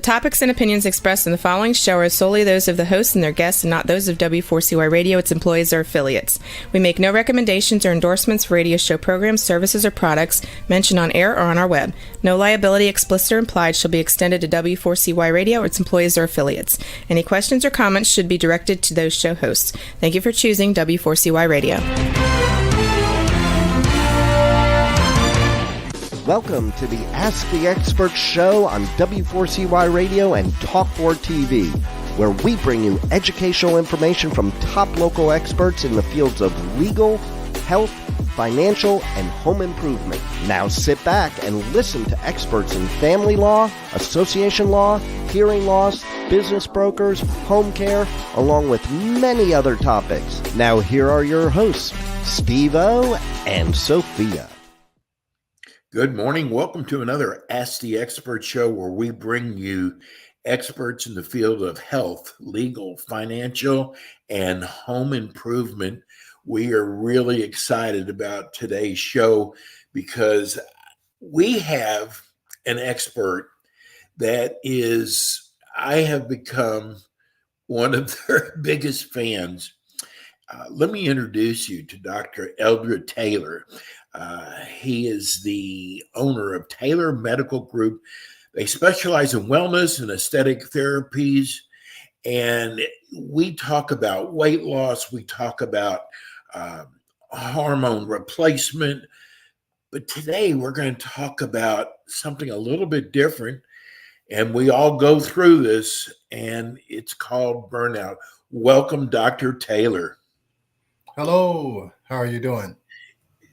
topics and opinions expressed in the following show are solely those of the hosts and their guests and not those of W4CY Radio, its employees, or affiliates. We make no recommendations or endorsements for radio show programs, services, or products mentioned on air or on our web. No liability, explicit or implied, shall be extended to W4CY Radio or its employees or affiliates. Any questions or comments should be directed to those show hosts. Thank you for choosing W4CY Radio. Welcome to the Ask the Experts show on W4CY Radio and Talk4 TV, where we bring you educational information from top local experts in the fields of legal, health, financial, and home improvement. Now sit back and listen to experts in family law, association law, hearing loss, business brokers, home care, along with many other topics. Now here are your hosts, Steve-O and Sophia. Good morning. Welcome to another Ask the Expert show where we bring you experts in the field of health, legal, financial, and home improvement. We are really excited about today's show because we have an expert that I have become one of their biggest fans. Let me introduce you to Dr. Eldred Taylor. He is the owner of Taylor Medical Group. They specialize in wellness and aesthetic therapies. And we talk about weight loss. We talk about hormone replacement. But today we're going to talk about something a little bit different. And we all go through this, and it's called burnout. Welcome, Dr. Taylor. Hello. How are you doing?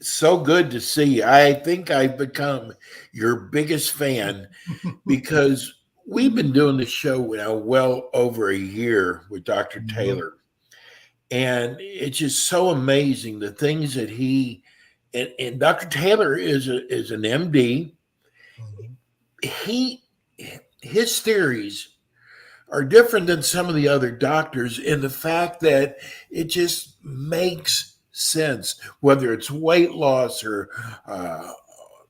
So good to see you. I think I've become your biggest fan because we've been doing this show now well over a year with Dr. Taylor. And it's just so amazing the things that and Dr. Taylor is an MD. His theories are different than some of the other doctors in the fact that it just makes sense, whether it's weight loss or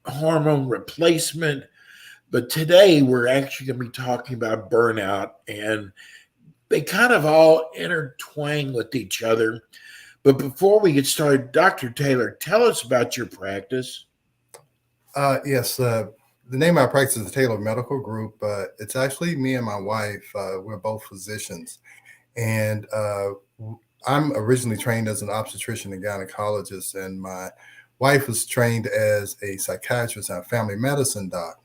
hormone replacement. But today we're actually going to be talking about burnout, and they kind of all intertwine with each other. But before we get started, Dr. Taylor, tell us about your practice. Yes, the name of our practice is the Taylor Medical Group. It's actually me and my wife. We're both physicians, and I'm originally trained as an obstetrician and gynecologist, and my wife was trained as a psychiatrist and a family medicine doc.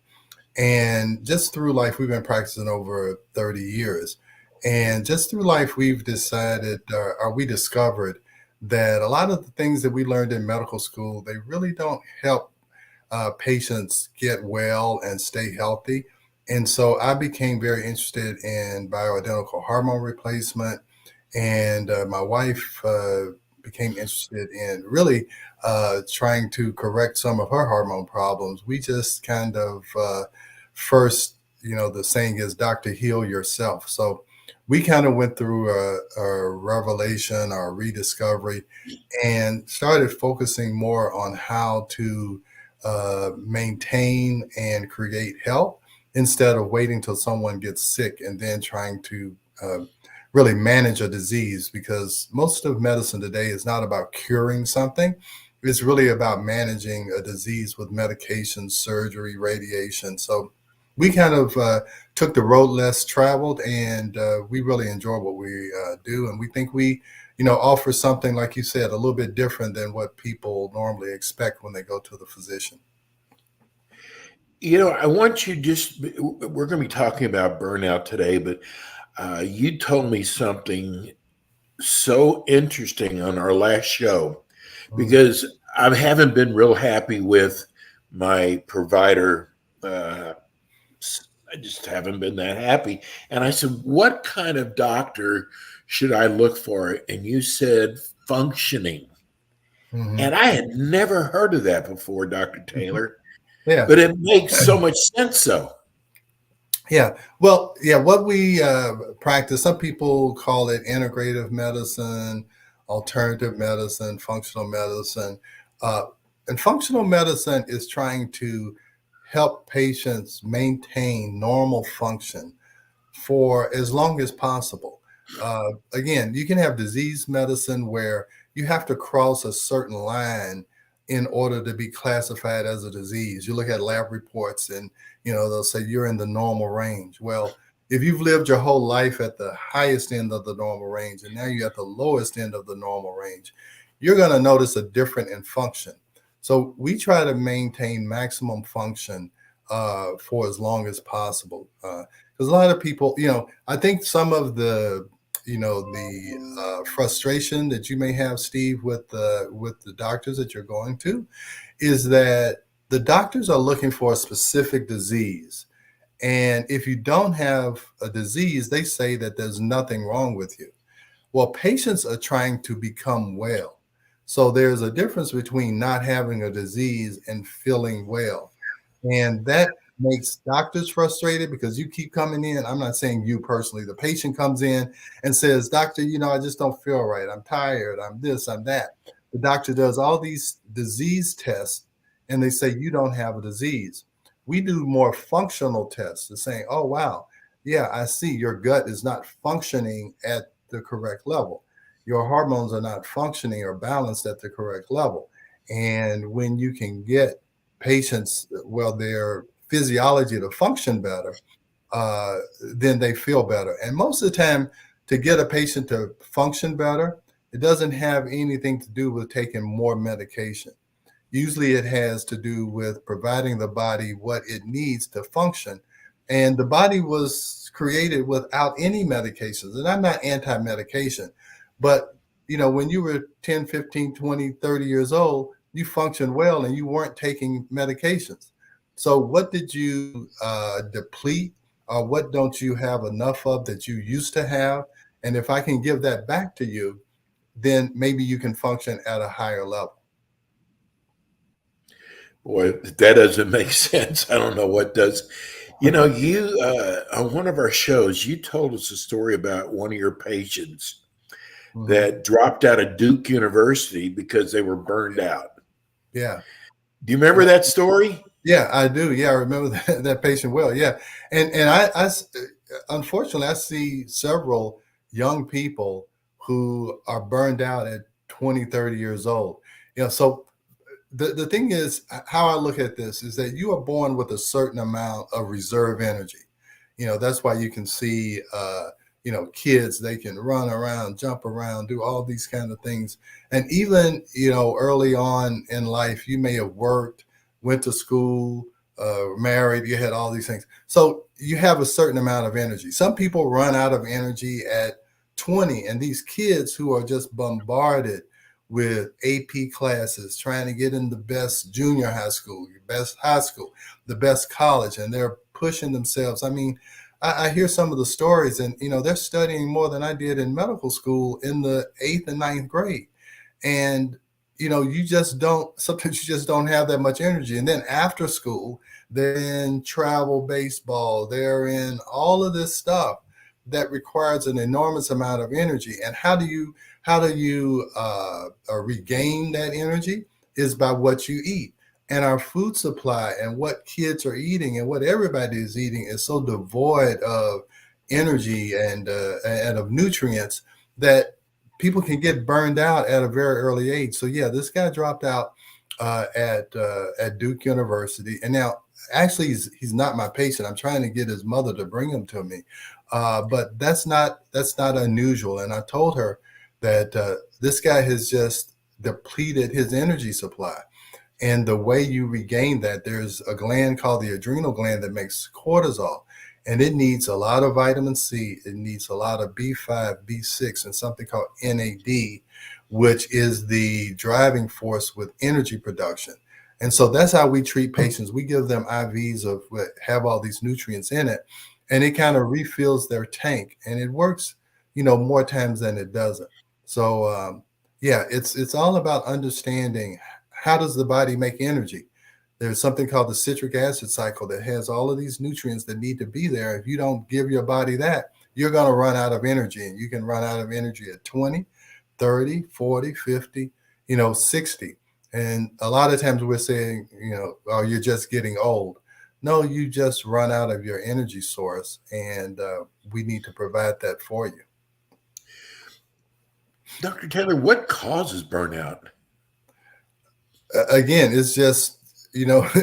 And just through life, we've been practicing over 30 years. And just through life, we've decided, or we discovered that a lot of the things that we learned in medical school, they really don't help patients get well and stay healthy. And so I became very interested in bioidentical hormone replacement. And my wife became interested in really trying to correct some of her hormone problems. We just kind of first, the saying is, Doctor, heal yourself. So we kind of went through a revelation or a rediscovery and started focusing more on how to maintain and create health instead of waiting till someone gets sick and then trying to really manage a disease, because most of medicine today is not about curing something. It's really about managing a disease with medication, surgery, radiation. So we kind of took the road less traveled, and we really enjoy what we do. And we think we, offer something, like you said, a little bit different than what people normally expect when they go to the physician. I want you we're going to be talking about burnout today, but you told me something so interesting on our last show, because I haven't been real happy with my provider. I just haven't been that happy. And I said, what kind of doctor should I look for? And you said functioning. Mm-hmm. And I had never heard of that before, Dr. Taylor. Yeah. But it makes so much sense, though. Yeah. Well, yeah, what we practice, some people call it integrative medicine, alternative medicine, functional medicine. And functional medicine is trying to help patients maintain normal function for as long as possible. Again, you can have disease medicine where you have to cross a certain line in order to be classified as a disease. You look at lab reports and, they'll say you're in the normal range. Well, if you've lived your whole life at the highest end of the normal range and now you're at the lowest end of the normal range, you're going to notice a difference in function. So we try to maintain maximum function for as long as possible. Because a lot of people, I think some of the frustration that you may have, Steve, with the doctors that you're going to, is that the doctors are looking for a specific disease. And if you don't have a disease, they say that there's nothing wrong with you. Well, patients are trying to become well. So there's a difference between not having a disease and feeling well. And that makes doctors frustrated because you keep coming in. I'm not saying you personally. The patient comes in and says, "Doctor, I just don't feel right. I'm tired. I'm this, I'm that." The doctor does all these disease tests and they say, "You don't have a disease." We do more functional tests. They're saying, "Oh, wow. Yeah, I see your gut is not functioning at the correct level. Your hormones are not functioning or balanced at the correct level." And when you can get patients, their physiology to function better, then they feel better. And most of the time, to get a patient to function better, it doesn't have anything to do with taking more medication. Usually it has to do with providing the body what it needs to function. And the body was created without any medications. And I'm not anti-medication, but when you were 10, 15, 20, 30 years old, you functioned well and you weren't taking medications. So what did you deplete, or what don't you have enough of that you used to have? And if I can give that back to you, then maybe you can function at a higher level. Boy, that doesn't make sense. I don't know what does. You on one of our shows, you told us a story about one of your patients that dropped out of Duke University because they were burned out. Yeah. Do you remember that story? Yeah, I do. Yeah, I remember that patient well. Yeah. And I unfortunately, I see several young people who are burned out at 20, 30 years old. So the thing is, how I look at this is that you are born with a certain amount of reserve energy. That's why you can see, kids, they can run around, jump around, do all these kind of things. And even, early on in life, you may have worked, went to school, married, you had all these things. So you have a certain amount of energy. Some people run out of energy at 20, and these kids who are just bombarded with AP classes, trying to get in the best junior high school, best high school, the best college, and they're pushing themselves. I mean, I hear some of the stories, and they're studying more than I did in medical school in the 8th and 9th grade. And sometimes you just don't have that much energy. And then after school, they're in travel baseball, they're in all of this stuff that requires an enormous amount of energy. And how do you regain that energy? Is by what you eat. And our food supply and what kids are eating and what everybody is eating is so devoid of energy and of nutrients that people can get burned out at a very early age. So yeah, this guy dropped out at Duke University, and now actually he's not my patient. I'm trying to get his mother to bring him to me, but that's not unusual. And I told her that this guy has just depleted his energy supply. And the way you regain that, there's a gland called the adrenal gland that makes cortisol, and it needs a lot of vitamin C. It needs a lot of B5, B6, and something called NAD, which is the driving force with energy production. And so that's how we treat patients. We give them IVs of what have all these nutrients in it, and it kind of refills their tank, and it works, more times than it doesn't. So yeah, it's all about understanding how does the body make energy. There's something called the citric acid cycle that has all of these nutrients that need to be there. If you don't give your body that, you're going to run out of energy, and you can run out of energy at 20, 30, 40, 50, 60. And a lot of times we're saying, oh, you're just getting old. No, you just run out of your energy source, and we need to provide that for you. Dr. Taylor, what causes burnout? Again, it's just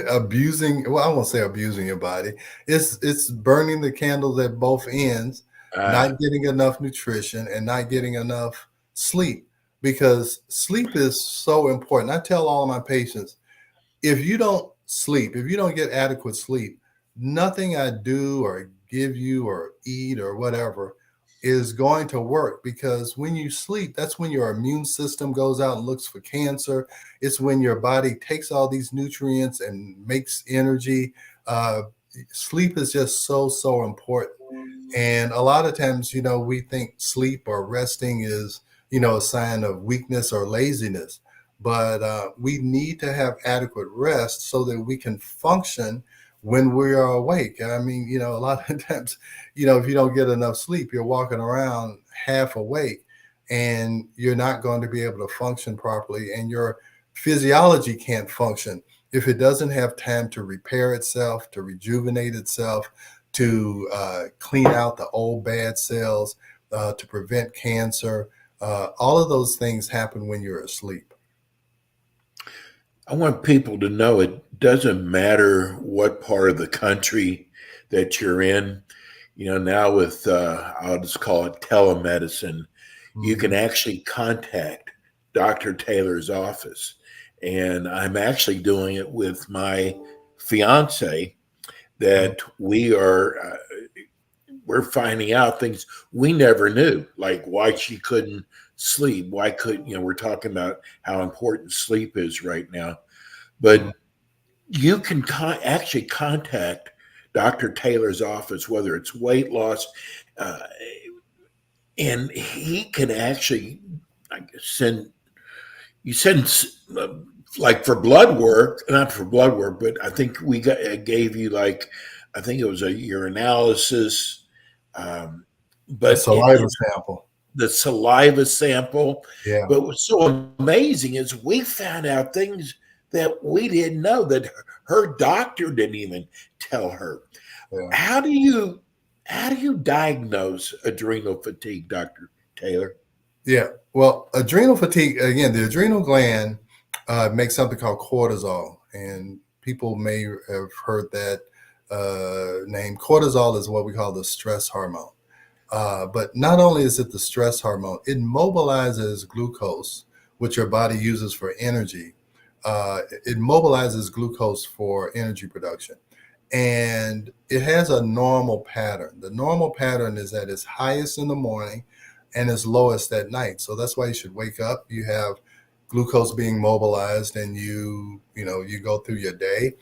abusing. Well, I won't say abusing your body. It's burning the candles at both ends, Uh, not getting enough nutrition and not getting enough sleep, because sleep is so important. I tell all of my patients, if you don't sleep, if you don't get adequate sleep, nothing I do or give you or eat or whatever is going to work, because when you sleep, that's when your immune system goes out and looks for cancer. It's when your body takes all these nutrients and makes energy. Uh, Sleep is just so important. And a lot of times, we think sleep or resting is, a sign of weakness or laziness. But we need to have adequate rest so that we can function when we are awake. I mean, a lot of times, if you don't get enough sleep, you're walking around half awake and you're not going to be able to function properly. And your physiology can't function if it doesn't have time to repair itself, to rejuvenate itself, to clean out the old bad cells, to prevent cancer. All of those things happen when you're asleep. I want people to know it doesn't matter what part of the country that you're in. Now with, I'll just call it telemedicine, you can actually contact Dr. Taylor's office. And I'm actually doing it with my fiance, that we're finding out things we never knew, like why she couldn't sleep. Why could, we're talking about how important sleep is right now. But you can actually contact Dr. Taylor's office, whether it's weight loss, uh, and he can actually send uh, like for blood work, not for blood work, but I think gave you like, I think it was a urinalysis, A but saliva sample. the saliva sample. Yeah. But what's so amazing is we found out things that we didn't know, that her doctor didn't even tell her. Yeah. How do you diagnose adrenal fatigue, Dr. Taylor? Yeah. Well, adrenal fatigue, again, the adrenal gland makes something called cortisol. And people may have heard that name. Cortisol is what we call the stress hormone. But not only is it the stress hormone, it mobilizes glucose, which your body uses for energy. It mobilizes glucose for energy production. And it has a normal pattern. The normal pattern is that it's highest in the morning and it's lowest at night. So that's why you should wake up. You have glucose being mobilized, and you go through your day.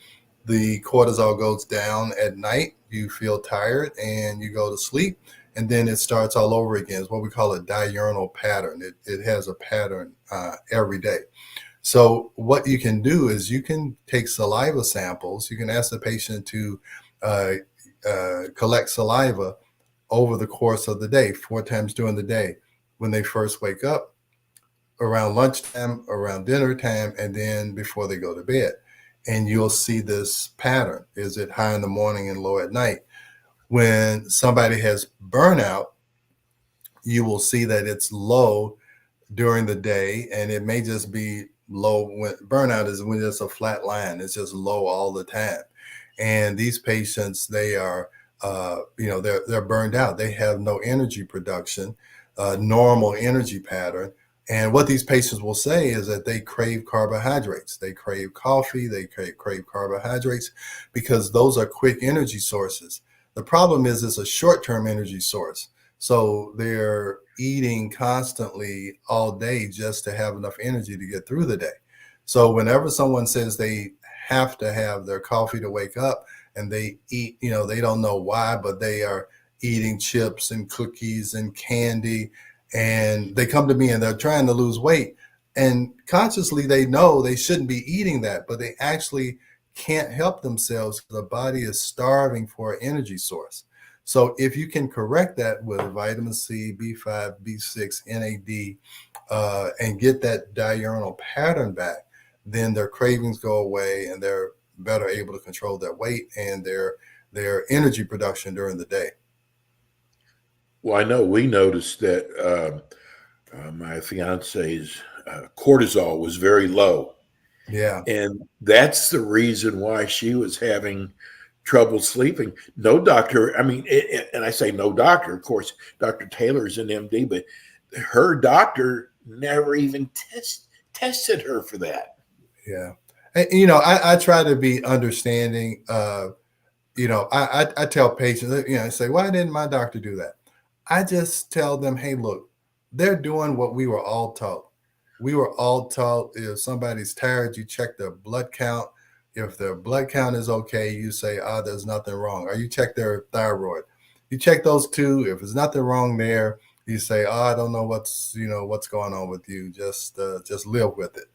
The cortisol goes down at night. You feel tired and you go to sleep, and then it starts all over again. It's what we call a diurnal pattern. It has a pattern every day. So what you can do is you can take saliva samples. You can ask the patient to uh, collect saliva over the course of the day, 4 times during the day, when they first wake up, around lunchtime, around dinner time, and then before they go to bed. And you'll see this pattern. Is it high in the morning and low at night? When somebody has burnout, you will see that it's low during the day, and it may just be low. When burnout is when it's a flat line, it's just low all the time. And these patients, they are they're burned out. They have no energy production, normal energy pattern. And what these patients will say is that they crave carbohydrates. They crave coffee. They crave carbohydrates because those are quick energy sources. The problem is it's a short-term energy source. So they're eating constantly all day just to have enough energy to get through the day. So whenever someone says they have to have their coffee to wake up, and they eat, they don't know why, but they are eating chips and cookies and candy, and they come to me and they're trying to lose weight. And consciously they know they shouldn't be eating that, but they actually can't help themselves because the body is starving for an energy source. So if you can correct that with vitamin C, B5, B6, NAD, and get that diurnal pattern back, then their cravings go away and their better able to control their weight and their energy production during the day. Well, I know we noticed that my fiance's cortisol was very low. Yeah. And that's the reason why she was having trouble sleeping. No doctor, I mean, and I say no doctor, of course, Dr. Taylor's an MD, but her doctor never even tested her for that. Yeah. And, I try to be understanding. I tell patients, I say, why didn't my doctor do that? I just tell them, hey, look, they're doing what we were all taught. We were all taught if somebody's tired, you check their blood count. If their blood count is okay, you say, there's nothing wrong. Or you check their thyroid. You check those two. If there's nothing wrong there, you say, I don't know what's going on with you. Just live with it.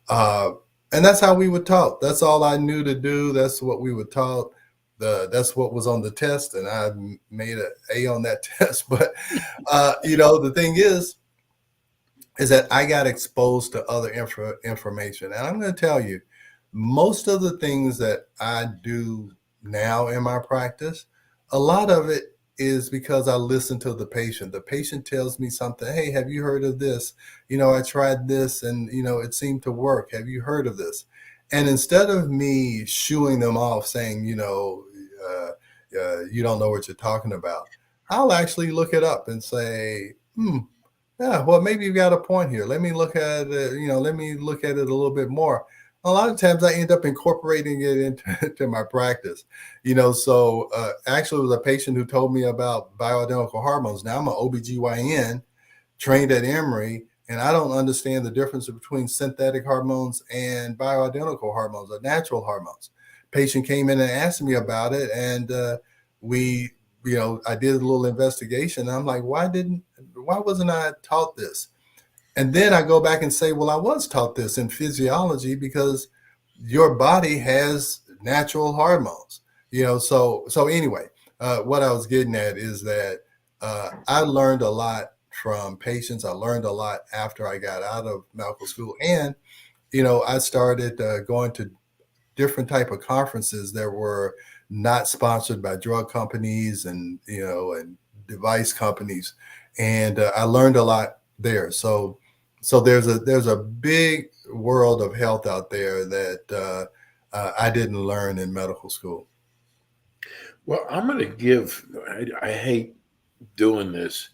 And that's how we were taught. That's all I knew to do. That's what we were taught. That's what was on the test, and I made an A on that test. But the thing is that I got exposed to other information, and I'm going to tell you, most of the things that I do now in my practice, a lot of it is because I listen to the patient. The patient tells me something. Hey, have you heard of this? I tried this, and it seemed to work. Have you heard of this? And instead of me shooing them off saying, you don't know what you're talking about, I'll actually look it up and say, yeah, well, maybe you've got a point here. Let me look at it, let me look at it a little bit more. A lot of times I end up incorporating it into my practice, so actually it was a patient who told me about bioidentical hormones. Now I'm an OBGYN trained at Emory, and I don't understand the difference between synthetic hormones and bioidentical hormones or natural hormones. Patient came in and asked me about it, and I did a little investigation. I'm like, why wasn't I taught this? And then I go back and say, well, I was taught this in physiology because your body has natural hormones, so anyway, what I was getting at is that I learned a lot from patients. I learned a lot after I got out of medical school. And, I started going to different type of conferences that were not sponsored by drug companies and device companies. And I learned a lot there. So there's a big world of health out there that I didn't learn in medical school. Well, I'm going to give, I hate doing this,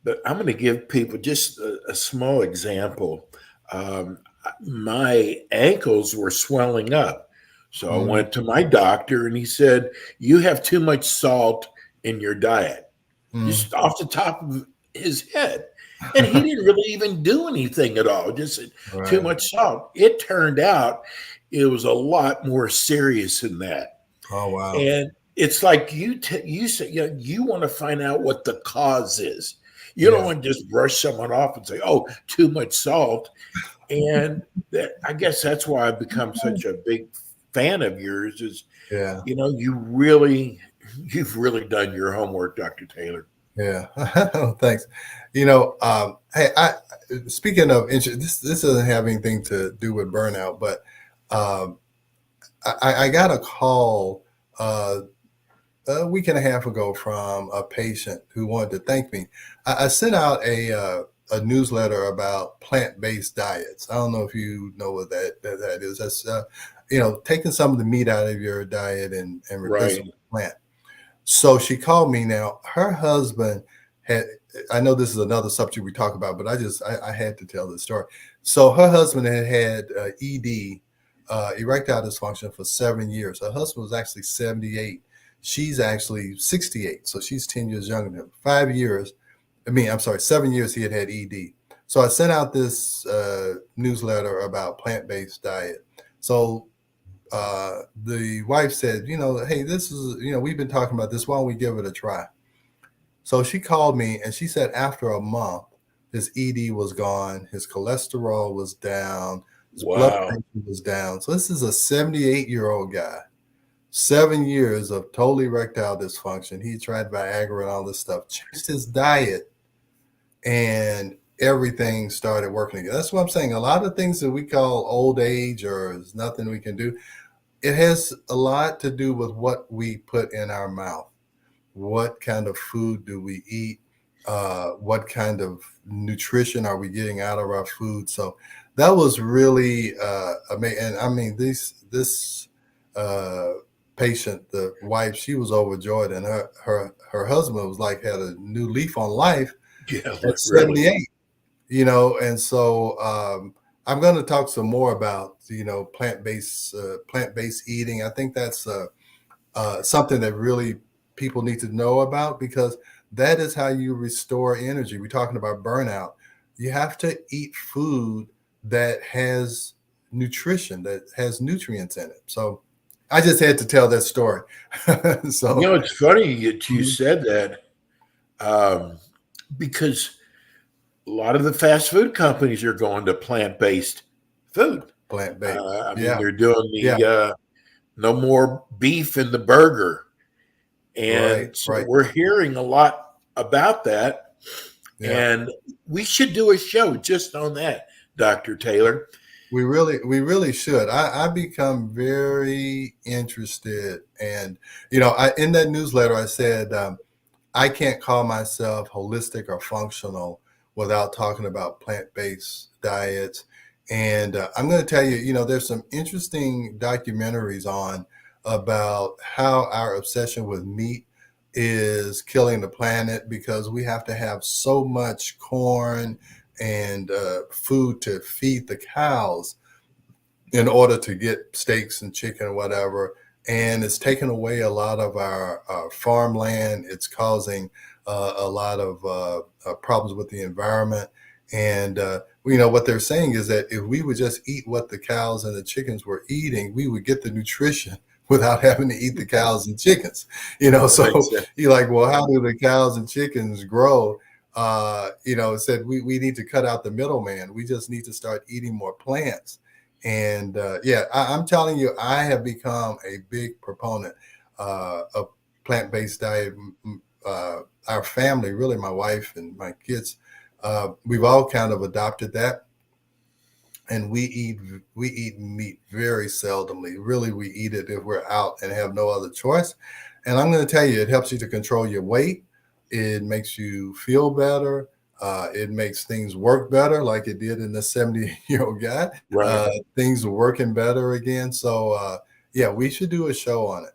but I'm going to give people just a small example. My ankles were swelling up. So I went to my doctor and he said, you have too much salt in your diet, just off the top of his head. And he didn't really even do anything at all, just too much salt. It turned out it was a lot more serious than that. Oh, wow. And it's like you say, you want to find out what the cause is. You don't want to just brush someone off and say, oh, too much salt. And I guess that's why I've become such a big fan of yours is, you've really done your homework, Dr. Taylor. Yeah. Thanks. Hey, speaking of this doesn't have anything to do with burnout, but I got a call a week and a half ago from a patient who wanted to thank me. I sent out a newsletter about plant-based diets. I don't know if you know what that is. That's taking some of the meat out of your diet and replacing with plant. So she called me. Now her husband I know this is another subject we talk about, but I had to tell this story. So her husband had ED, erectile dysfunction, for 7 years. Her husband was actually 78. She's actually 68. So she's 10 years younger than him. 7 years he had ED. So I sent out this newsletter about plant-based diet. So the wife said, hey, this is, we've been talking about this. Why don't we give it a try? So she called me and she said after a month, his ED was gone. His cholesterol was down. His blood pressure was down. So this is a 78-year-old guy, 7 years of total erectile dysfunction. He tried Viagra and all this stuff, changed his diet, and everything started working again. That's what I'm saying. A lot of things that we call old age or there's nothing we can do, it has a lot to do with what we put in our mouth. What kind of food do we eat? What kind of nutrition are we getting out of our food? So that was really amazing. And I mean, this patient, the wife, she was overjoyed, and her husband was like had a new leaf on life Yeah, at really. 78. And so I'm going to talk some more about plant-based eating. I think that's something that really people need to know about, because that is how you restore energy. We're talking about burnout. You have to eat food that has nutrition, that has nutrients in it. So I just had to tell that story. So It's funny that you Mhm. said that, because a lot of the fast food companies are going to plant-based food. Plant-based. I mean, Yeah. they're doing Yeah. the no more beef in the burger. Right. And so Right. we're hearing a lot about that. Yeah. And we should do a show just on that, Dr. Taylor. We really should. I become very interested, and in that newsletter I said I can't call myself holistic or functional without talking about plant-based diets. And I'm going to tell you, there's some interesting documentaries on about how our obsession with meat is killing the planet, because we have to have so much corn and food to feed the cows in order to get steaks and chicken or whatever. And it's taken away a lot of our farmland. It's causing a lot of problems with the environment. And, what they're saying is that if we would just eat what the cows and the chickens were eating, we would get the nutrition without having to eat the cows and chickens. That makes So sense. you're like, well, how do the cows and chickens grow? It said we need to cut out the middleman. We just need to start eating more plants. And I'm telling you, I have become a big proponent of plant-based diet. Our family, really, my wife and my kids, we've all kind of adopted that, and we eat meat very seldomly. Really, we eat it if we're out and have no other choice. And I'm going to tell you, it helps you to control your weight. It makes you feel better. It makes things work better, like it did in the 70-year-old guy. Right. Things are working better again. So, yeah, we should do a show on it.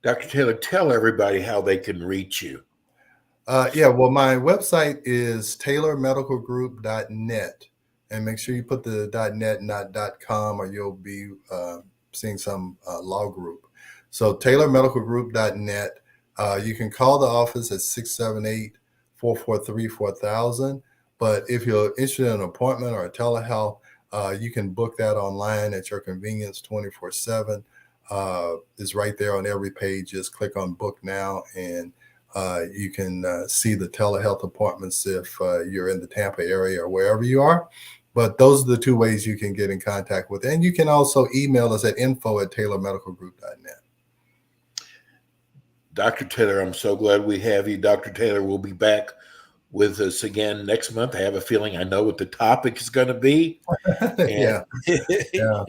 Dr. Taylor, tell everybody how they can reach you. Yeah, well, my website is taylormedicalgroup.net. And make sure you put the .net, not .com, or you'll be seeing some law group. So taylormedicalgroup.net. You can call the office at 678-443-4000. But if you're interested in an appointment or a telehealth, you can book that online at your convenience 24/7. It's right there on every page. Just click on book now, and you can see the telehealth appointments if you're in the Tampa area or wherever you are. But those are the two ways you can get in contact with. And you can also email us at info@taylormedicalgroup.net. Dr. Taylor, I'm so glad we have you. Dr. Taylor will be back with us again next month. I have a feeling I know what the topic is going to be. And Yeah. Yeah.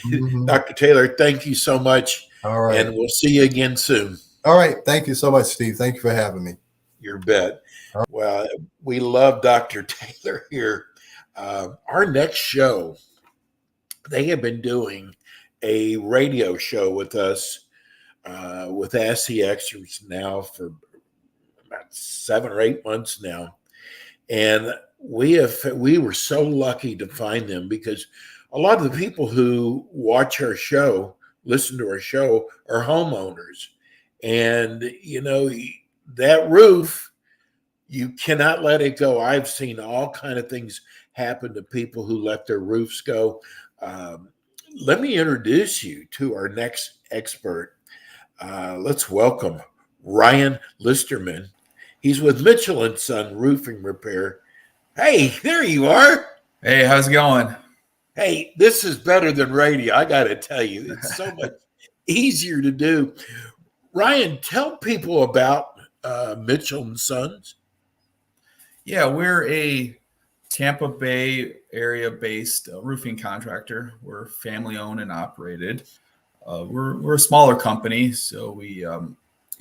Mhm. Dr. Taylor, thank you so much. All right. And we'll see you again soon. All right. Thank you so much, Steve. Thank you for having me. Your bet. Well, we love Dr. Taylor here. Our next show, they have been doing a radio show with us with Ask the Experts now for about 7 or 8 months now. And we were so lucky to find them, because a lot of the people who watch our show, listen to our show, are homeowners. And, that roof, you cannot let it go. I've seen all kind of things happen to people who let their roofs go. Let me introduce you to our next expert. Let's welcome Ryan Listerman. He's with Mitchell & Son Roofing Repair. Hey, there you are. Hey, how's it going? Hey, this is better than radio. I got to tell you, it's so much easier to do. Ryan, tell people about Mitchell & Sons. Yeah, we're a Tampa Bay area based roofing contractor. We're family owned and operated. we're a smaller company, so we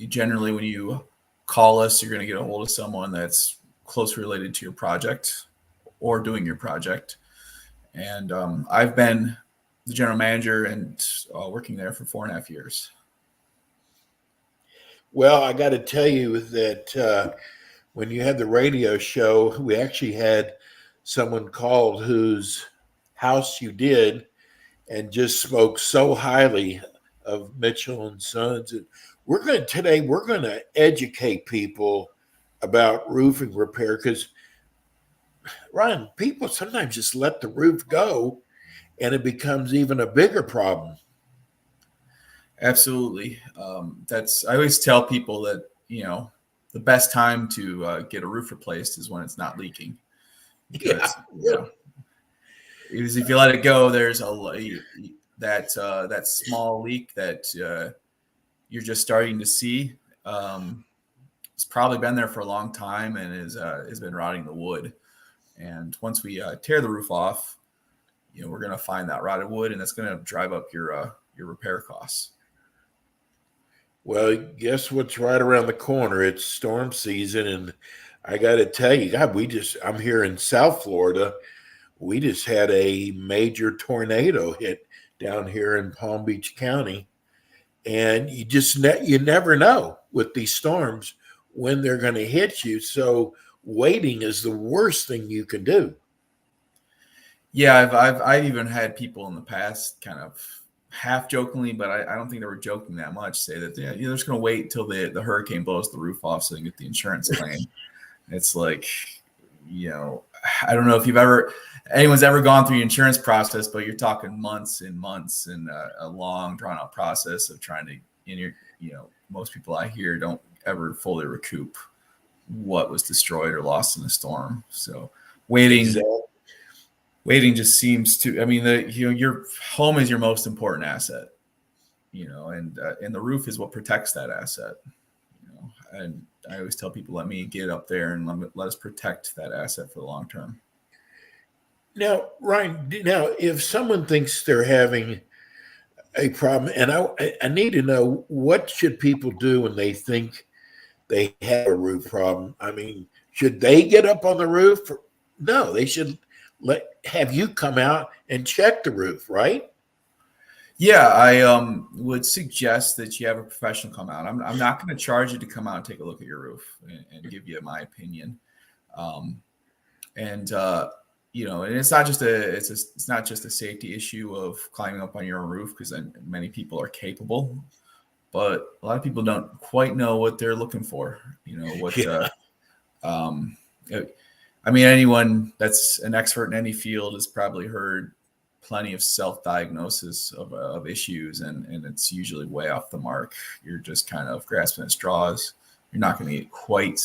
generally, when you call us, you're going to get a hold of someone that's closely related to your project or doing your project. And I've been the general manager and working there for 4.5 years. Well, I got to tell you that when you had the radio show, we actually had someone called whose house you did and just spoke so highly of Mitchell and Sons. And we're going to educate people about roofing repair, because Ryan, people sometimes just let the roof go and it becomes even a bigger problem. Absolutely. I always tell people that, the best time to get a roof replaced is when it's not leaking. Because, because if you let it go, there's that small leak that you're just starting to see. It's probably been there for a long time and has been rotting the wood. And once we tear the roof off, we're going to find that rotted wood, and that's going to drive up your repair costs. Well, guess what's right around the corner? It's storm season, and I got to tell you, God, I'm here in South Florida. We just had a major tornado hit down here in Palm Beach County, and you never know with these storms when they're going to hit you. So waiting is the worst thing you can do. Yeah, I've even had people in the past kind of half jokingly, but I don't think they were joking that much, say that they're just going to wait until the hurricane blows the roof off so they can get the insurance claim. It's like, I don't know if anyone's ever gone through the insurance process, but you're talking months and months and a long drawn out process of trying to, most people I hear don't ever fully recoup what was destroyed or lost in the storm. So waiting just seems to, your home is your most important asset, and the roof is what protects that asset, and I always tell people, let me get up there and let us protect that asset for the long term. Now, Ryan, if someone thinks they're having a problem, and I need to know, what should people do when they think they have a roof problem? I mean, should they get up on the roof? No, they should have you come out and check the roof, right? Yeah, I would suggest that you have a professional come out. I'm not going to charge you to come out and take a look at your roof and give you my opinion. And it's not just a safety issue of climbing up on your own roof, because many people are capable, but a lot of people don't quite know what they're looking for. Anyone that's an expert in any field has probably heard plenty of self-diagnosis of issues, and it's usually way off the mark. You're just kind of grasping at straws. You're not going to get quite.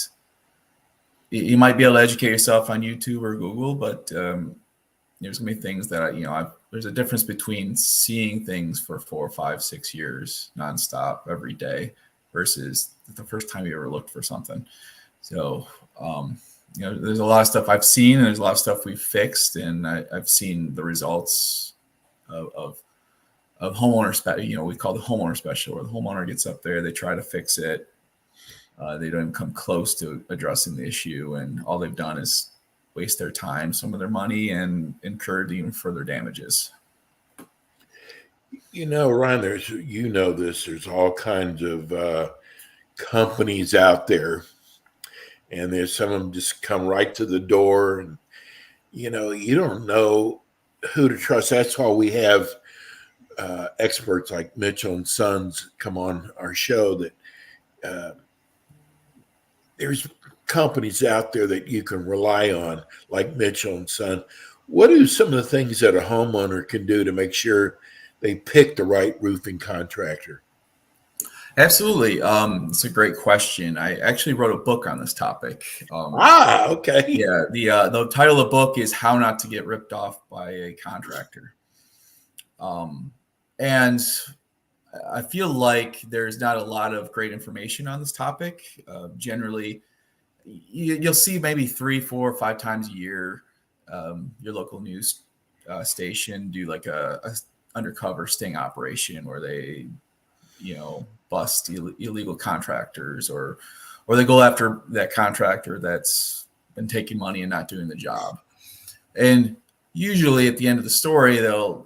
You might be able to educate yourself on YouTube or Google, but there's going to be things that there's a difference between seeing things for 4, 5, 6 years nonstop every day versus the first time you ever looked for something. So there's a lot of stuff I've seen, and there's a lot of stuff we've fixed, and I've seen the results of homeowner special. We call the homeowner special, where the homeowner gets up there, they try to fix it. They don't even come close to addressing the issue, and all they've done is waste their time, some of their money, and incurred even further damages. Ryan, there's all kinds of companies out there, and there's some of them just come right to the door, and you don't know who to trust. That's why we have experts like Mitchell and Sons come on our show. That there's companies out there that you can rely on, like Mitchell and Son. What are some of the things that a homeowner can do to make sure they pick the right roofing contractor? Absolutely. It's a great question. I actually wrote a book on this topic. Okay. Yeah. The title of the book is How Not to Get Ripped Off by a Contractor. And I feel like there's not a lot of great information on this topic. Generally, you'll see maybe 3, 4, 5 times a year your local news station do like a undercover sting operation where they, bust illegal contractors, or they go after that contractor that's been taking money and not doing the job. And usually at the end of the story, the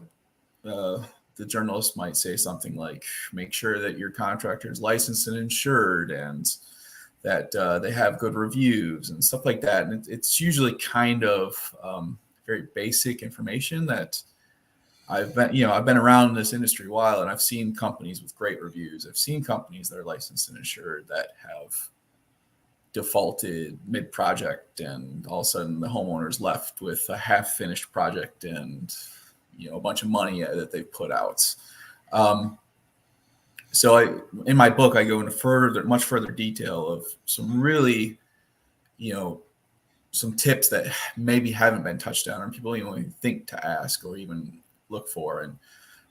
journalist might say something like, make sure that your contractor is licensed and insured, and that they have good reviews and stuff like that. And it's usually kind of very basic information that I've been around this industry a while, and I've seen companies with great reviews. I've seen companies that are licensed and insured that have defaulted mid-project, and all of a sudden the homeowner's left with a half-finished project and a bunch of money that they've put out. So in my book, I go into much further detail of some really, some tips that maybe haven't been touched on, or people even think to ask or even look for. And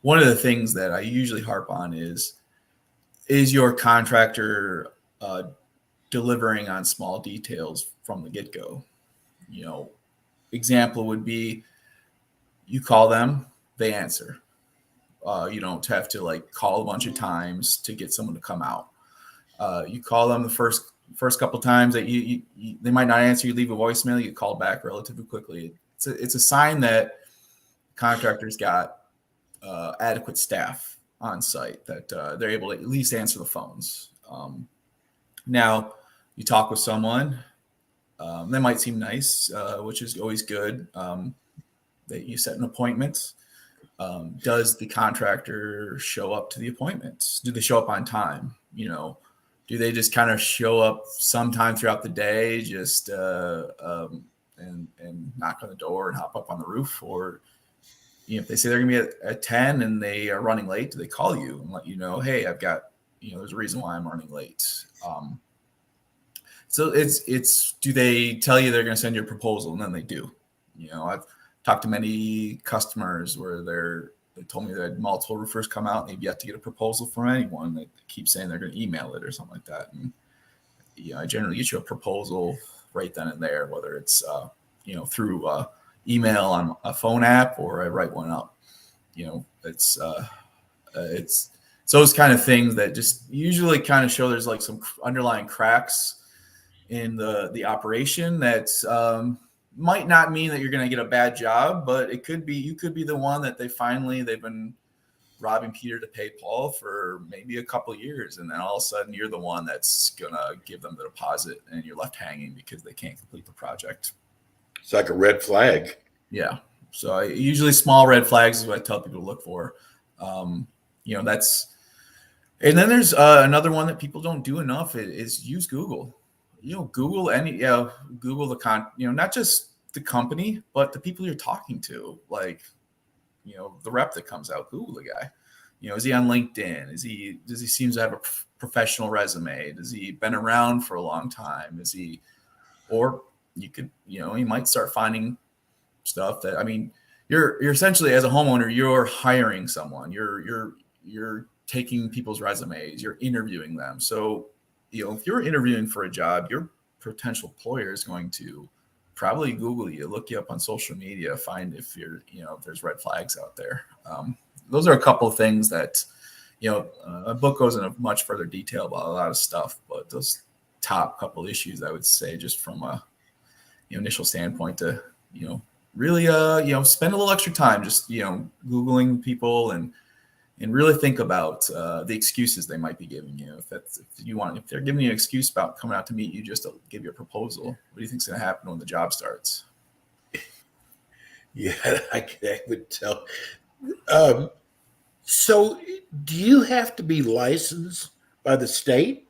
one of the things that I usually harp on is your contractor delivering on small details from the get-go? Example would be, you call them, they answer. You don't have to call a bunch of times to get someone to come out. You call them the first couple times that they might not answer. You leave a voicemail, you call back relatively quickly. It's a sign that contractors got adequate staff on site, that they're able to at least answer the phones. Now, you talk with someone, they might seem nice, which is always good. That you set an appointment. Does the contractor show up to the appointments? Do they show up on time? Do they just kind of show up sometime throughout the day, just and knock on the door and hop up on the roof? Or if they say they're going to be at 10 and they are running late, do they call you and let you know, hey, I've got, there's a reason why I'm running late? So it's do they tell you they're going to send you a proposal, and then they do? I've talked to many customers where they told me they had multiple roofers come out and they've yet to get a proposal from anyone. They keep saying they're going to email it or something like that. And I generally get you a proposal right then and there, whether it's through email on a phone app, or I write one up. It's those kind of things that just usually kind of show there's some underlying cracks in the operation that might not mean that you're going to get a bad job, but it could be, you could be the one that they've been robbing Peter to pay Paul for maybe a couple of years. And then all of a sudden you're the one that's going to give them the deposit, and you're left hanging because they can't complete the project. It's like a red flag. Yeah. So usually small red flags is what I tell people to look for. And then there's another one that people don't do enough is use Google. Google not just the company, but the people you're talking to. The rep that comes out, Google the guy. Is he on LinkedIn? Does he seem to have a professional resume? Does he been around for a long time? Or you could, you might start finding stuff that, you're essentially, as a homeowner, you're hiring someone. You're taking people's resumes, you're interviewing them. So, if you're interviewing for a job, your potential employer is going to probably Google you, look you up on social media, find if if there's red flags out there. Those are a couple of things that, a book goes into much further detail about a lot of stuff, but those top couple issues, I would say, just from a initial standpoint, to really spend a little extra time just Googling people and really think about the excuses they might be giving you. If they're giving you an excuse about coming out to meet you just to give you a proposal, what do you think is going to happen when the job starts? Yeah, I would tell. So do you have to be licensed by the state?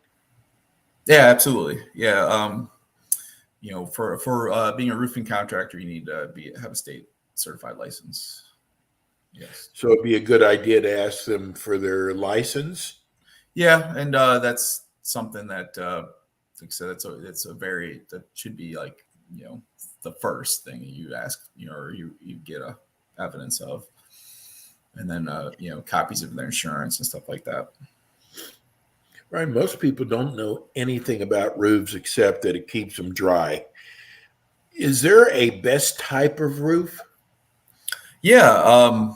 Yeah, absolutely. Yeah. For being a roofing contractor, you need to have a state certified license. Yes. So it'd be a good idea to ask them for their license. Yeah, and that's something that, like I said, that should be the first thing you ask, or you get a evidence of, and then copies of their insurance and stuff like that. Right. Most people don't know anything about roofs except that it keeps them dry. Is there a best type of roof? Yeah.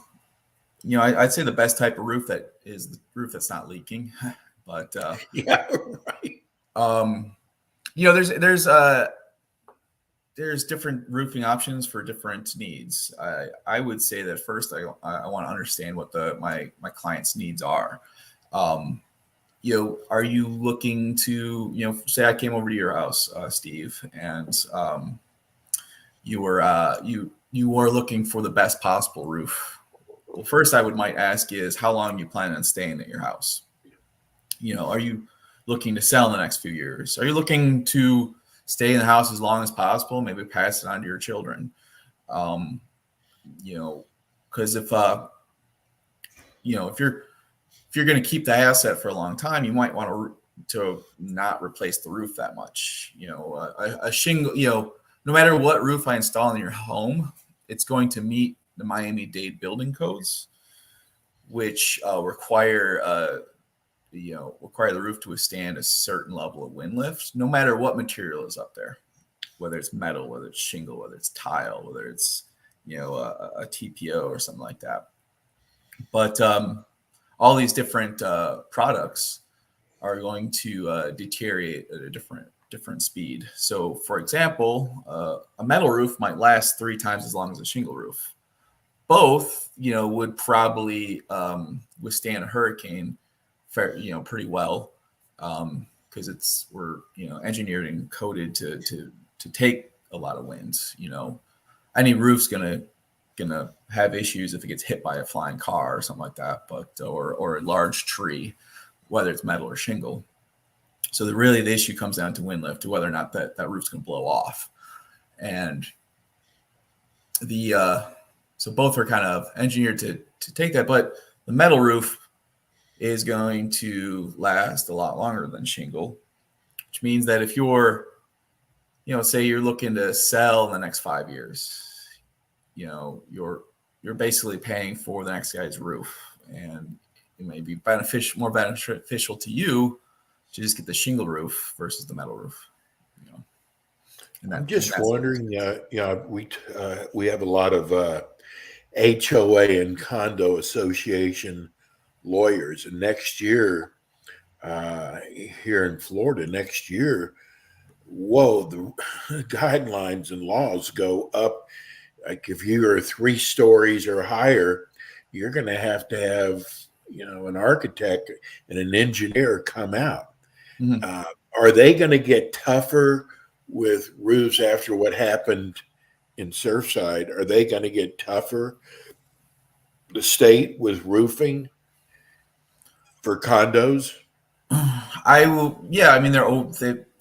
I'd say the best type of roof that is the roof that's not leaking. But Yeah, right. There's different roofing options for different needs. I would say that first I want to understand what my client's needs are. Are you looking to, say I came over to your house, Steve, and you were looking for the best possible roof. Well, first I might ask is how long you plan on staying at your house? Are you looking to sell in the next few years? Are you looking to stay in the house as long as possible? Maybe pass it on to your children. Because if you're going to keep the asset for a long time, you might want to not replace the roof that much. A shingle. No matter what roof I install in your home, it's going to meet the Miami-Dade building codes, which require the roof to withstand a certain level of wind lift, no matter what material is up there, whether it's metal, whether it's shingle, whether it's tile, whether it's a TPO or something like that. But all these different products are going to deteriorate at a different speed. So, for example, a metal roof might last 3 times as long as a shingle roof. Both, would probably withstand a hurricane, pretty well, because we're engineered and coded to take a lot of winds. Any roof's gonna have issues if it gets hit by a flying car or something like that, but or a large tree, whether it's metal or shingle. So really the issue comes down to wind lift, to whether or not that roof's gonna blow off. And so both are kind of engineered to take that, but the metal roof is going to last a lot longer than shingle, which means that if you're, say you're looking to sell in the next 5 years, you're basically paying for the next guy's roof, and it may be more beneficial to you to just get the shingle roof versus the metal roof. I'm just wondering, we have a lot of HOA and condo association lawyers, and next year here in Florida, the guidelines and laws go up. Like if you are 3 stories or higher, you're going to have an architect and an engineer come out. Mm-hmm. Are they going to get tougher with roofs after what happened in Surfside? Are they going to get tougher, the state, with roofing for condos? I will. Yeah, I mean,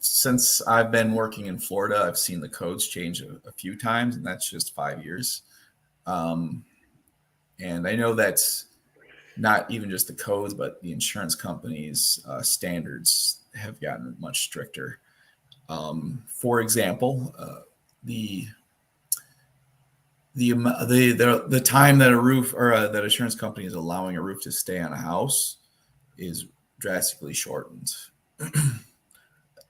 since I've been working in Florida, I've seen the codes change a few times, and that's just 5 years. And I know that's not even just the codes, but the insurance companies' standards have gotten much stricter. For example, the time that a roof or that insurance company is allowing a roof to stay on a house is drastically shortened.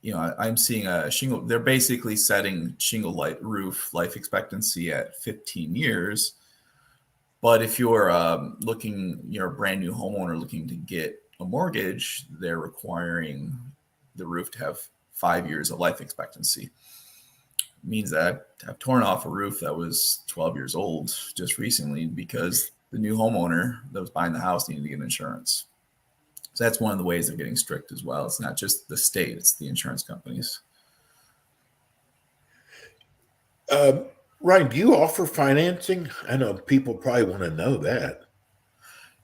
I'm seeing a shingle. They're basically setting shingle roof life expectancy at 15 years. But if you're you're a brand new homeowner looking to get a mortgage, they're requiring the roof to have 5 years of life expectancy. It means that I've torn off a roof that was 12 years old just recently because the new homeowner that was buying the house needed to get insurance. So that's one of the ways they're getting strict as well. It's not just the state, it's the insurance companies. Ryan, do you offer financing? I know people probably want to know that.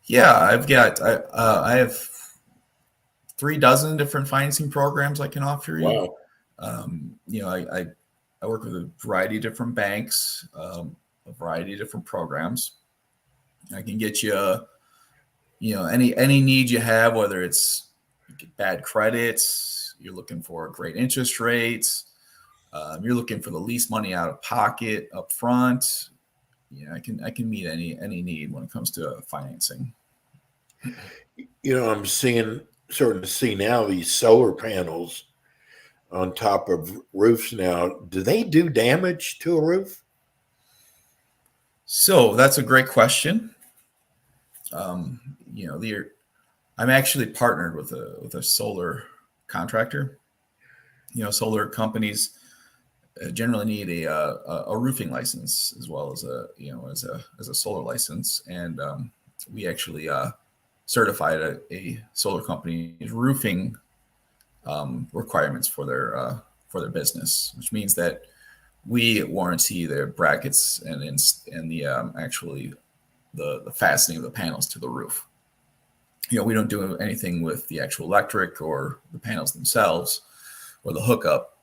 Yeah, I have 36 different financing programs I can offer you. Wow. I work with a variety of different banks, a variety of different programs. I can get you, any need you have, whether it's bad credits, you're looking for great interest rates, you're looking for the least money out of pocket up front. I can meet any need when it comes to financing. I'm starting to see now these solar panels on top of roofs now. Do they do damage to a roof? So that's a great question. You know, I'm actually partnered with a solar contractor. You know, solar companies generally need a roofing license as well as a solar license, and we actually certified a solar company's roofing requirements for their business, which means that we warranty their brackets and the actually the fastening of the panels to the roof. You know, we don't do anything with the actual electric or the panels themselves or the hookup,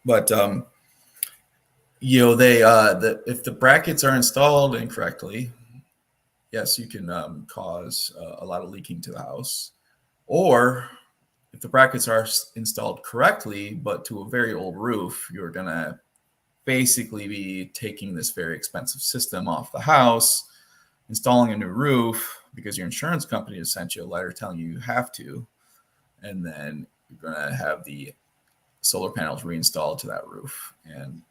but you know, if the brackets are installed incorrectly, yes, you can cause a lot of leaking to the house. Or if the brackets are installed correctly, but to a very old roof, you're going to basically be taking this very expensive system off the house, installing a new roof because your insurance company has sent you a letter telling you have to, and then you're going to have the solar panels reinstalled to that roof. And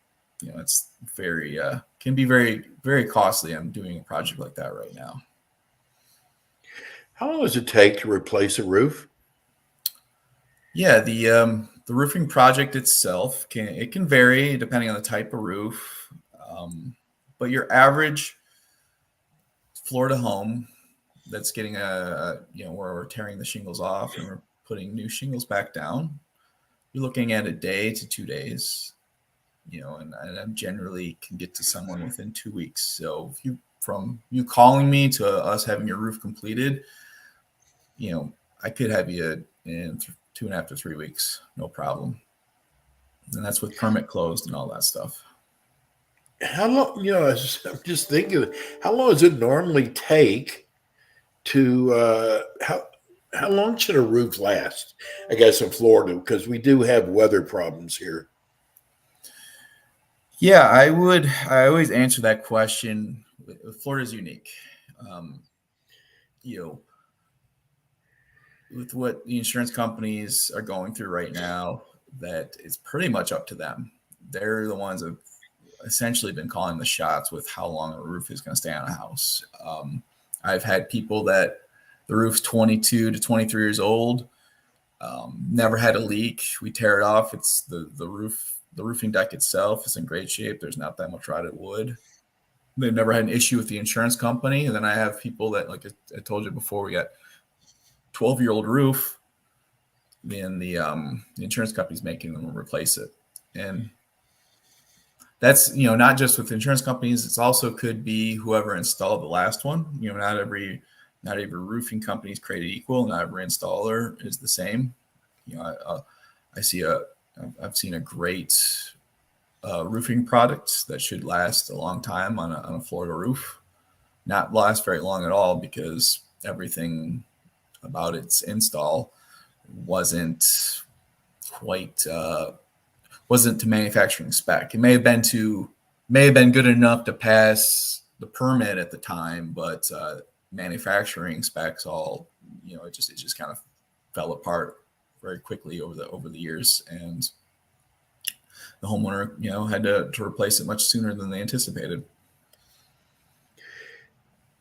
you know, it's very can be very, very costly. I'm doing a project like that right now. How long does it take to replace a roof? Yeah, the roofing project itself can vary depending on the type of roof, but your average Florida home that's getting where we're tearing the shingles off and we're putting new shingles back down, you're looking at a day to 2 days. You know, and I generally can get to someone within 2 weeks. So from you calling me to us having your roof completed, you know, I could have you in 2.5 to 3 weeks, no problem. And that's with permit closed and all that stuff. How long, you know, I'm just thinking, how long does it normally take to, how long should a roof last? I guess in Florida, because we do have weather problems here. Yeah, I always answer that question. Florida's unique. You know, with what the insurance companies are going through right now, that it's pretty much up to them. They're the ones that have essentially been calling the shots with how long a roof is going to stay on a house. I've had people that the roof's 22 to 23 years old, never had a leak. We tear it off. It's the roofing deck itself is in great shape. There's not that much rotted wood. They've never had an issue with the insurance company. And then I have people that, like I told you before, we got 12-year-old roof, then the insurance company's making them replace it. And that's, you know, not just with insurance companies, it's also could be whoever installed the last one. You know, not every roofing company is created equal. Not every installer is the same. You know, I've seen a great roofing product that should last a long time on a Florida roof. Not last very long at all because everything about its install wasn't to manufacturing spec. It may have been good enough to pass the permit at the time, but manufacturing specs all, you know, it just kind of fell apart very quickly over the years, and the homeowner, you know, had to replace it much sooner than they anticipated.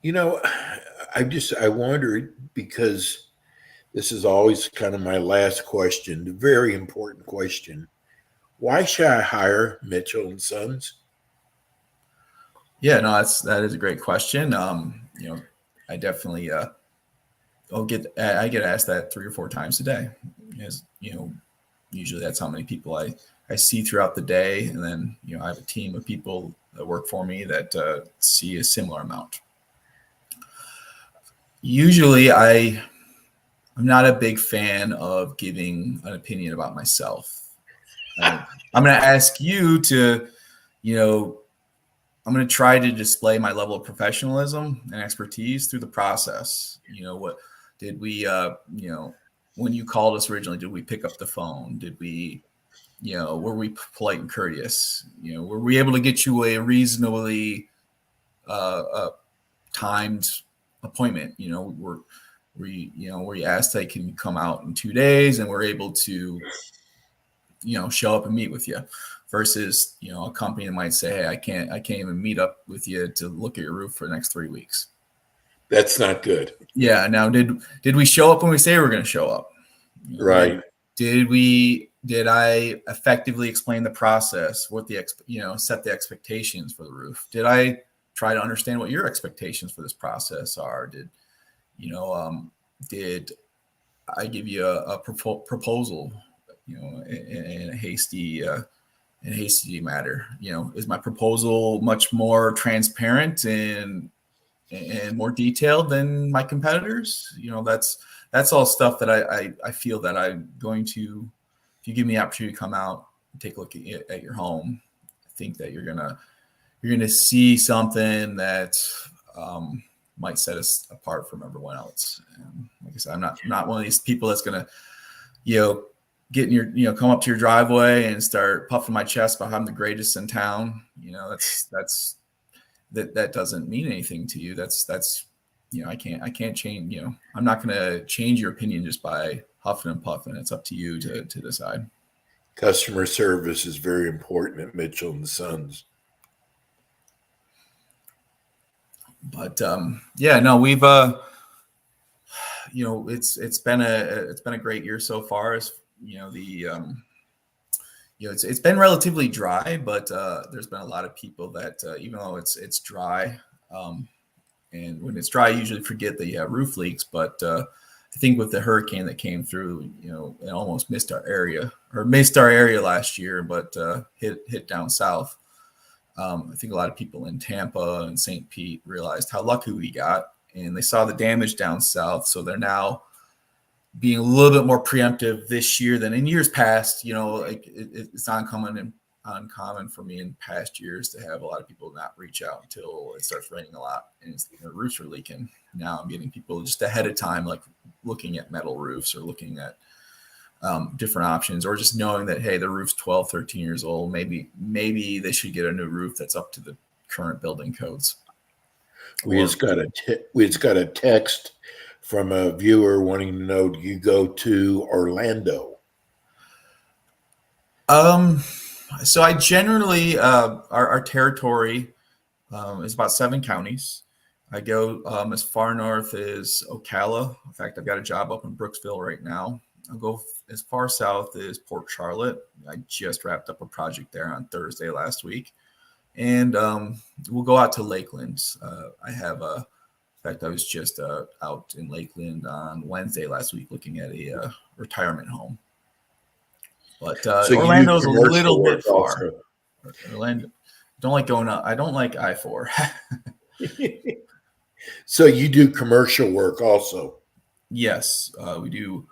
You know, I wondered, because this is always kind of my last question, the very important question. Why should I hire Mitchell and Sons? Yeah, no, that is a great question. You know, I definitely I get asked that 3 or 4 times a day. Because, you know, usually that's how many people I see throughout the day, and then, you know, I have a team of people that work for me that see a similar amount. Usually, I'm not a big fan of giving an opinion about myself. I'm going to ask you to, you know, I'm going to try to display my level of professionalism and expertise through the process. You know, what did we, you know, when you called us originally, did we pick up the phone? Did we, you know, were we polite and courteous? You know, were we able to get you a reasonably timed appointment? You know, were you asked, hey, can you come out in 2 days? And we're able to, you know, show up and meet with you, versus, you know, a company that might say, hey, I can't even meet up with you to look at your roof for the next 3 weeks. That's not good. Yeah. Now, did we show up when we say we were going to show up? Right. Did I effectively explain the process, what set the expectations for the roof? Did I try to understand what your expectations for this process are? Did I give you a proposal, in a hasty matter? Is my proposal much more transparent and more detailed than my competitors? That's all stuff that I feel that I'm going to, if you give me the opportunity to come out and take a look at your home, I think that you're gonna see something that might set us apart from everyone else. And like I said, I'm not one of these people that's gonna, get in your, come up to your driveway and start puffing my chest about how I'm the greatest in town. That doesn't mean anything to you. That's I can't change, I'm not going to change your opinion just by huffing and puffing. It's up to you to decide. Customer service is very important at Mitchell and Sons. But we've it's been a great year so far. As it's been relatively dry, but there's been a lot of people that even though it's dry, and when it's dry, you usually forget that you have roof leaks. But I think with the hurricane that came through, it almost missed our area last year, but hit down south. I think a lot of people in Tampa and St. Pete realized how lucky we got, and they saw the damage down south. So they're now being a little bit more preemptive this year than in years past. It's uncommon for me in past years to have a lot of people not reach out until it starts raining a lot and roofs are leaking. Now I'm getting people just ahead of time, like looking at metal roofs or looking at different options, or just knowing that, hey, the roof's 12, 13 years old. Maybe they should get a new roof that's up to the current building codes. We just got a text from a viewer wanting to know, do you go to Orlando? So I generally, our territory is about 7 counties. I go as far north as Ocala. In fact, I've got a job up in Brooksville right now. I'll go as far south as Port Charlotte. I just wrapped up a project there on Thursday last week. And we'll go out to Lakeland. In fact, I was just out in Lakeland on Wednesday last week looking at a retirement home. But so Orlando's a little bit far. Orlando, don't like going out. I don't like I-4. So you do commercial work also? Yes, we do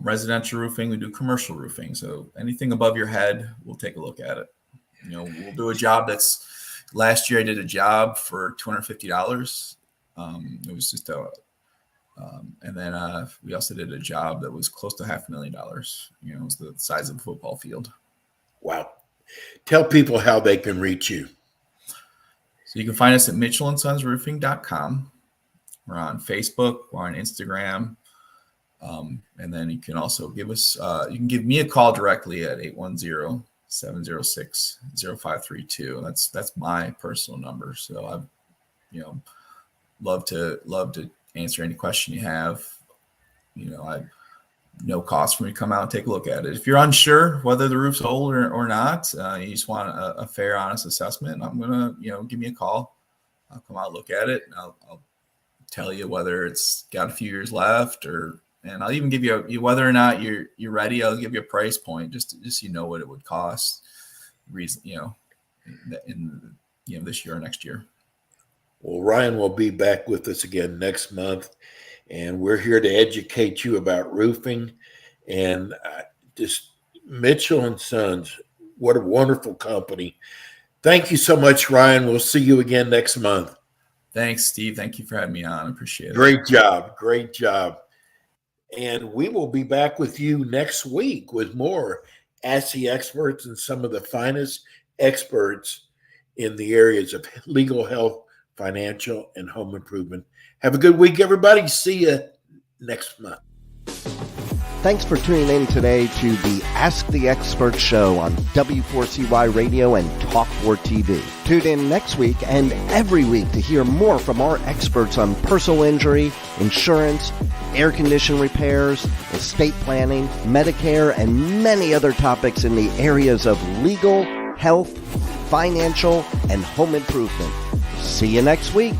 residential roofing. We do commercial roofing. So anything above your head, we'll take a look at it. We'll do a job that's. Last year I did a job for $250. It was just and then we also did a job that was close to $500,000. It was the size of a football field. Wow. Tell people how they can reach you. So you can find us at mitchellandsonsroofing.com. We're on Facebook. We're on Instagram. And then you can also give us, you can give me a call directly at 810-706-0532. That's my personal number. So I've, love to answer any question you have. No cost for me to come out and take a look at it. If you're unsure whether the roof's old or not, you just want a fair, honest assessment, I'm gonna, give me a call. I'll come out, look at it, and I'll tell you whether it's got a few years left, and I'll even give you whether or not you're ready. I'll give you a price point just so what it would cost. In this year or next year. Well, Ryan will be back with us again next month, and we're here to educate you about roofing. And just Mitchell and Sons, what a wonderful company. Thank you so much, Ryan. We'll see you again next month. Thanks, Steve. Thank you for having me on. I appreciate it. Great job. Great job. And we will be back with you next week with more Ask the Experts and some of the finest experts in the areas of legal, health, financial, and home improvement. Have a good week, everybody. See you next month. Thanks for tuning in today to the Ask the Expert show on W4CY Radio and Talk4 TV. Tune in next week and every week to hear more from our experts on personal injury, insurance, air condition repairs, estate planning, Medicare, and many other topics in the areas of legal, health, financial, and home improvement. See you next week.